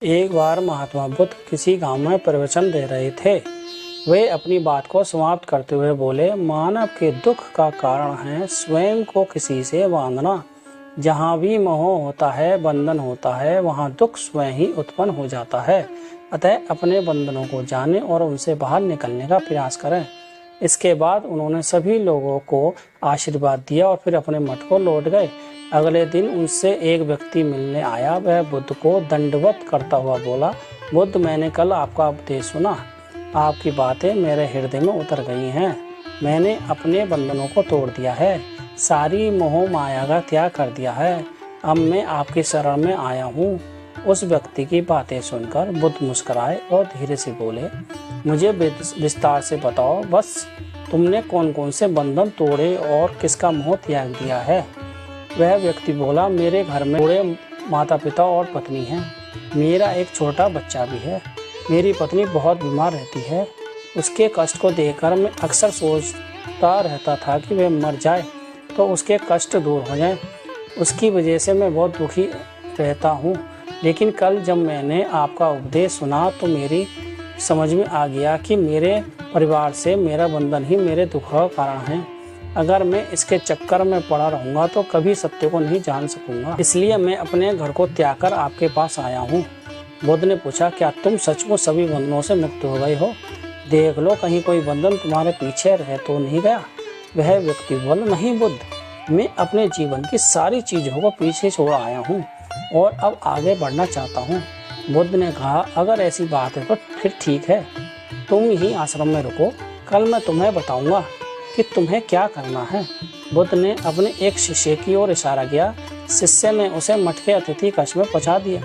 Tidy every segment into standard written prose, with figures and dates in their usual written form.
एक बार महात्मा बुद्ध किसी गांव में प्रवचन दे रहे थे। वे अपनी बात को समाप्त करते हुए बोले, मानव के दुख का कारण है स्वयं को किसी से बांधना। जहाँ भी मोह होता है, बंधन होता है, वहाँ दुख स्वयं ही उत्पन्न हो जाता है। अतः अपने बंधनों को जानें और उनसे बाहर निकलने का प्रयास करें। इसके बाद उन्होंने सभी लोगों को आशीर्वाद दिया और फिर अपने मठ को लौट गए। अगले दिन उनसे एक व्यक्ति मिलने आया। वह बुद्ध को दंडवत करता हुआ बोला, बुद्ध, मैंने कल आपका उपदेश सुना। आपकी बातें मेरे हृदय में उतर गई हैं। मैंने अपने बंधनों को तोड़ दिया है, सारी मोह माया का त्याग कर दिया है। अब मैं आपकी शरण में आया हूँ। उस व्यक्ति की बातें सुनकर बुद्ध मुस्कुराए और धीरे से बोले, मुझे विस्तार से बताओ, बस तुमने कौन कौन से बंधन तोड़े और किसका मोह त्याग दिया है। वह व्यक्ति बोला, मेरे घर में बूढ़े माता पिता और पत्नी हैं। मेरा एक छोटा बच्चा भी है। मेरी पत्नी बहुत बीमार रहती है। उसके कष्ट को देखकर मैं अक्सर सोचता रहता था कि वह मर जाए तो उसके कष्ट दूर हो जाए। उसकी वजह से मैं बहुत दुखी रहता हूँ। लेकिन कल जब मैंने आपका उपदेश सुना तो मेरी समझ में आ गया कि मेरे परिवार से मेरा बंधन ही मेरे दुख का कारण है। अगर मैं इसके चक्कर में पड़ा रहूँगा तो कभी सत्य को नहीं जान सकूँगा। इसलिए मैं अपने घर को त्याग कर आपके पास आया हूँ। बुद्ध ने पूछा, क्या तुम सचमुच सभी बंधनों से मुक्त हो गए हो? देख लो, कहीं कोई बंधन तुम्हारे पीछे रह तो नहीं गया। वह व्यक्ति बोला, नहीं बुद्ध, मैं अपने जीवन की सारी चीज़ों को पीछे छोड़ आया हूँ और अब आगे बढ़ना चाहता हूँ। बुद्ध ने कहा, अगर ऐसी बात है तो फिर ठीक है, तुम ही आश्रम में रुको। कल मैं तुम्हें बताऊँगा कि तुम्हें क्या करना है। बुद्ध ने अपने एक शिष्य की ओर इशारा किया। शिष्य ने उसे मठ के अतिथि कक्ष में पहुंचा दिया।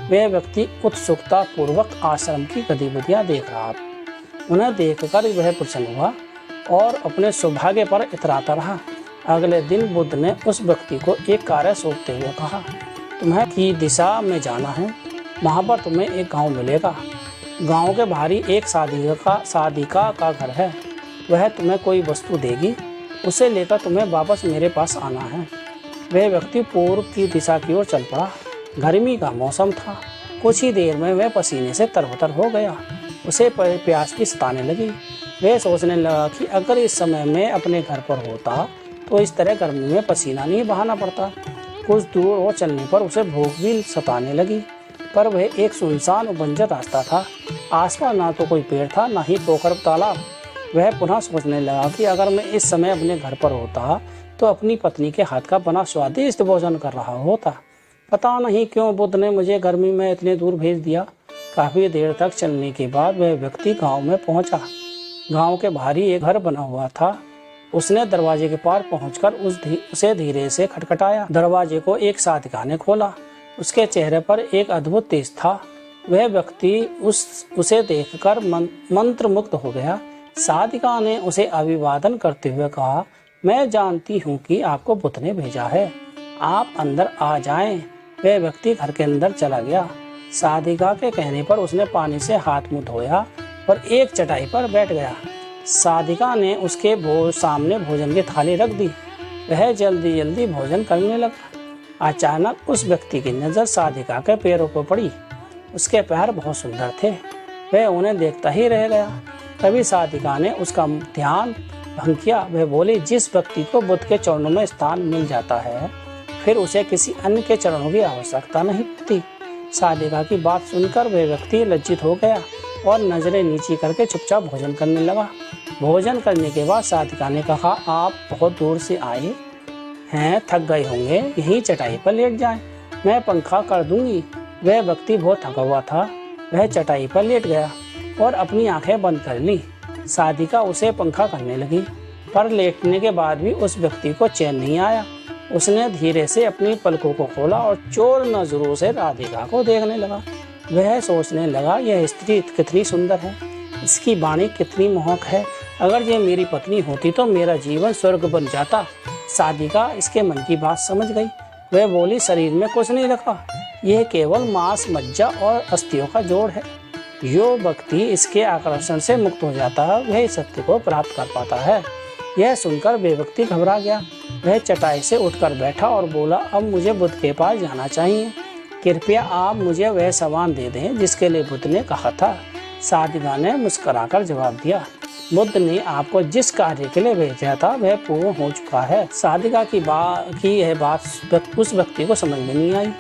वह व्यक्ति उत्सुकता पूर्वक आश्रम की गतिविधियां देख रहा था। उन्हें देखकर वह प्रसन्न हुआ और अपने सौभाग्य पर इतराता रहा। अगले दिन बुद्ध ने उस व्यक्ति को एक कार्य सौंपते हुए कहा, तुम्हें की दिशा में जाना है। वहाँ पर तुम्हें एक गाँव मिलेगा। गाँव के बाहरी एक साधिका का घर है। वह तुम्हें कोई वस्तु देगी, उसे लेकर तुम्हें वापस मेरे पास आना है। वह व्यक्ति पूर्व की दिशा की ओर चल पड़ा। गर्मी का मौसम था। कुछ ही देर में वह पसीने से तरबतर हो गया। उसे प्यास भी सताने लगी। वह सोचने लगा कि अगर इस समय मैं अपने घर पर होता तो इस तरह गर्मी में पसीना नहीं बहाना पड़ता। कुछ दूर और चलने पर उसे भूख भी सताने लगी, पर वह एक सुनसान और बंजर रास्ता था। आसपास ना तो कोई पेड़ था, ना ही पोखर तालाब। वह पुनः सोचने लगा कि अगर मैं इस समय अपने घर पर होता तो अपनी पत्नी के हाथ का बना स्वादिष्ट भोजन कर रहा होता। पता नहीं क्यों बुद्ध ने मुझे गर्मी में इतने दूर भेज दिया। काफ़ी देर तक चलने के बाद वह व्यक्ति गांव में पहुंचा। गांव के बाहरी एक घर बना हुआ था। उसने दरवाजे के पार पहुंचकर उसे धीरे से खटखटाया। दरवाजे को एक साधिका ने खोला। उसके चेहरे पर एक अद्भुत तेज था। वह व्यक्ति उसे देखकर मंत्र मुग्ध हो गया। साधिका ने उसे अभिवादन करते हुए कहा, मैं जानती हूँ कि आपको बुद्ध ने भेजा है, आप अंदर आ जाएं। वह व्यक्ति घर के अंदर चला गया। साधिका के कहने पर उसने पानी से हाथ मुंह धोया और एक चटाई पर बैठ गया। साधिका ने उसके सामने भोजन की थाली रख दी। वह जल्दी जल्दी भोजन करने लगा। अचानक उस व्यक्ति की नज़र साधिका के पैरों पर पड़ी। उसके पैर बहुत सुंदर थे। वह उन्हें देखता ही रह गया। तभी साधिका ने उसका ध्यान भंग किया। वह बोली, जिस व्यक्ति को बुद्ध के चरणों में स्थान मिल जाता है फिर उसे किसी अन्य के चरणों की आवश्यकता नहीं पड़ती। साधिका की बात सुनकर वह व्यक्ति लज्जित हो गया और नजरें नीची करके चुपचाप भोजन करने लगा। भोजन करने के बाद साधिका ने कहा, आप बहुत दूर से आए हैं, थक गए होंगे, यहीं चटाई पर लेट जाएं, मैं पंखा कर दूंगी। वह व्यक्ति बहुत थका हुआ था। वह चटाई पर लेट गया और अपनी आंखें बंद कर ली। साधिका उसे पंखा करने लगी, पर लेटने के बाद भी उस व्यक्ति को चैन नहीं आया। उसने धीरे से अपनी पलकों को खोला और चोर नजरों से राधिका को देखने लगा। वह सोचने लगा, यह स्त्री कितनी सुंदर है, इसकी वाणी कितनी मोहक है। अगर ये मेरी पत्नी होती तो मेरा जीवन स्वर्ग बन जाता। साधिका इसके मन की बात समझ गई। वह बोली, शरीर में कुछ नहीं रखा, यह केवल मांस, मज्जा और अस्थियों का जोड़ है। जो व्यक्ति इसके आकर्षण से मुक्त हो जाता है वह सत्य को प्राप्त कर पाता है। यह सुनकर वे व्यक्ति घबरा गया। वह चटाई से उठकर बैठा और बोला, अब मुझे बुद्ध के पास जाना चाहिए। कृपया आप मुझे वह सामान दे दें जिसके लिए बुद्ध ने कहा था। साधिका ने मुस्कुराकर जवाब दिया, बुद्ध ने आपको जिस कार्य के लिए भेजा था वह पूर्ण हो चुका है। साधिका की यह बात उस व्यक्ति को समझ में नहीं आई।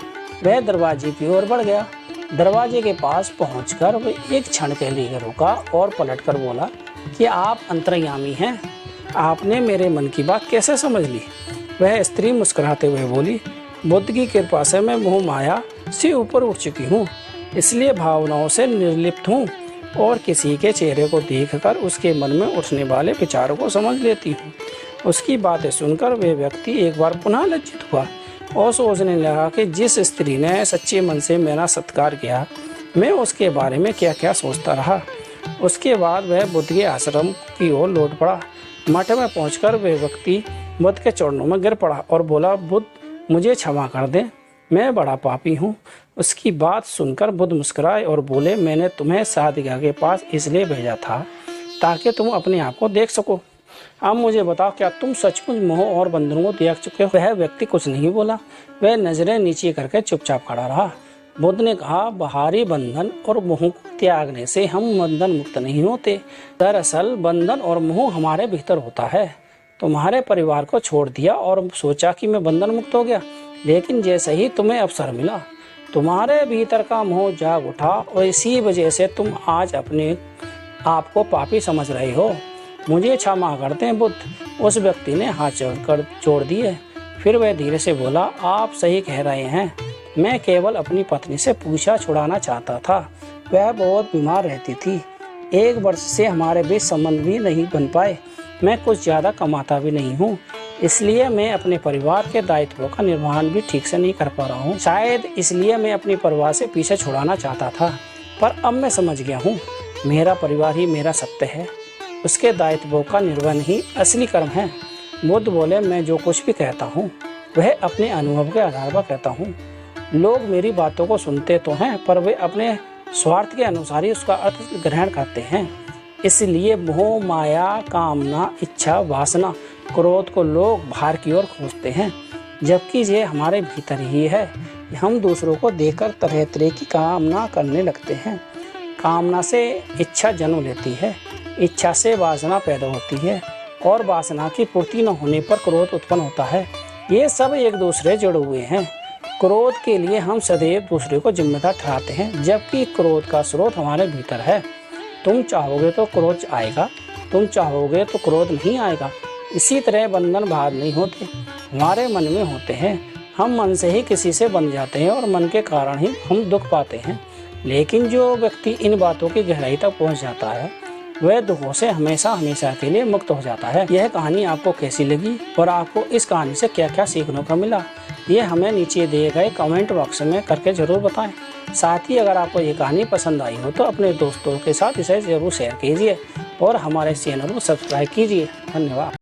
वह दरवाजे की ओर बढ़ गया। दरवाजे के पास पहुंचकर वह एक क्षण के लिए रुका और पलटकर बोला कि आप अंतर्यामी हैं, आपने मेरे मन की बात कैसे समझ ली? वह स्त्री मुस्कुराते हुए बोली, बुद्ध की कृपा से मैं मोह माया से ऊपर उठ चुकी हूँ, इसलिए भावनाओं से निर्लिप्त हूँ और किसी के चेहरे को देखकर उसके मन में उठने वाले विचारों को समझ लेती हूँ। उसकी बातें सुनकर वह व्यक्ति एक बार पुनः लज्जित हुआ और सोचने लगा कि जिस स्त्री ने सच्चे मन से मेरा सत्कार किया, मैं उसके बारे में क्या क्या सोचता रहा। उसके बाद वह बुद्ध के आश्रम की ओर लौट पड़ा। मठ में पहुंचकर वह व्यक्ति बुद्ध के चरणों में गिर पड़ा और बोला, बुद्ध मुझे क्षमा कर दें, मैं बड़ा पापी हूँ। उसकी बात सुनकर बुद्ध मुस्कुराए और बोले, मैंने तुम्हें साधिका के पास इसलिए भेजा था ताकि तुम अपने आप को देख सको। अब मुझे बताओ, क्या तुम सचमुच मोह और बंधनों को देख चुके हो? वह व्यक्ति कुछ नहीं बोला। वह नजरें नीचे करके चुपचाप खड़ा रहा। बुद्ध ने कहा, बाहरी बंधन और मोह को त्यागने से हम बंधन मुक्त नहीं होते। दरअसल बंधन और मोह हमारे भीतर होता है। तुम्हारे परिवार को छोड़ दिया और सोचा कि मैं बंधन मुक्त हो गया, लेकिन जैसे ही तुम्हें अवसर मिला तुम्हारे भीतर का मोह जाग उठा और इसी वजह से तुम आज अपने आप को पापी समझ रहे हो। मुझे क्षमा करते हैं बुद्ध। उस व्यक्ति ने हाथ जोड़ दिए। फिर वह धीरे से बोला, आप सही कह रहे हैं, मैं केवल अपनी पत्नी से पूछा छुड़ाना चाहता था। वह बहुत बीमार रहती थी। 1 वर्ष से हमारे बीच संबंध भी नहीं बन पाए। मैं कुछ ज़्यादा कमाता भी नहीं हूँ, इसलिए मैं अपने परिवार के दायित्वों का निर्वहन भी ठीक से नहीं कर पा रहा हूँ। शायद इसलिए मैं अपने परिवार से पीछे छुड़ाना चाहता था, पर अब मैं समझ गया हूँ, मेरा परिवार ही मेरा सत्य है। उसके दायित्वों का निर्वहन ही असली कर्म है। बुद्ध बोले, मैं जो कुछ भी कहता हूँ वह अपने अनुभव के आधार पर कहता हूँ। लोग मेरी बातों को सुनते तो हैं, पर वे अपने स्वार्थ के अनुसार ही उसका अर्थ ग्रहण करते हैं। इसलिए मोह, माया, कामना, इच्छा, वासना, क्रोध को लोग बाहर की ओर खोजते हैं, जबकि ये हमारे भीतर ही है। हम दूसरों को देखकर तरह तरह की कामना करने लगते हैं। कामना से इच्छा जन्म लेती है, इच्छा से वासना पैदा होती है और वासना की पूर्ति न होने पर क्रोध उत्पन्न होता है। ये सब एक दूसरे जुड़े हुए हैं। क्रोध के लिए हम सदैव दूसरे को जिम्मेदार ठहराते हैं, जबकि क्रोध का स्रोत हमारे भीतर है। तुम चाहोगे तो क्रोध आएगा, तुम चाहोगे तो क्रोध नहीं आएगा। इसी तरह बंधन बाहर नहीं होते, हमारे मन में होते हैं। हम मन से ही किसी से बंध जाते हैं और मन के कारण ही हम दुख पाते हैं। लेकिन जो व्यक्ति इन बातों की गहराई तक पहुंच जाता है वह दुखों से हमेशा हमेशा के लिए मुक्त हो जाता है। यह कहानी आपको कैसी लगी और आपको इस कहानी से क्या क्या सीखने को मिला, ये हमें नीचे दिए गए कमेंट बॉक्स में करके ज़रूर बताएं। साथ ही अगर आपको ये कहानी पसंद आई हो तो अपने दोस्तों के साथ इसे ज़रूर शेयर कीजिए और हमारे चैनल को सब्सक्राइब कीजिए। धन्यवाद।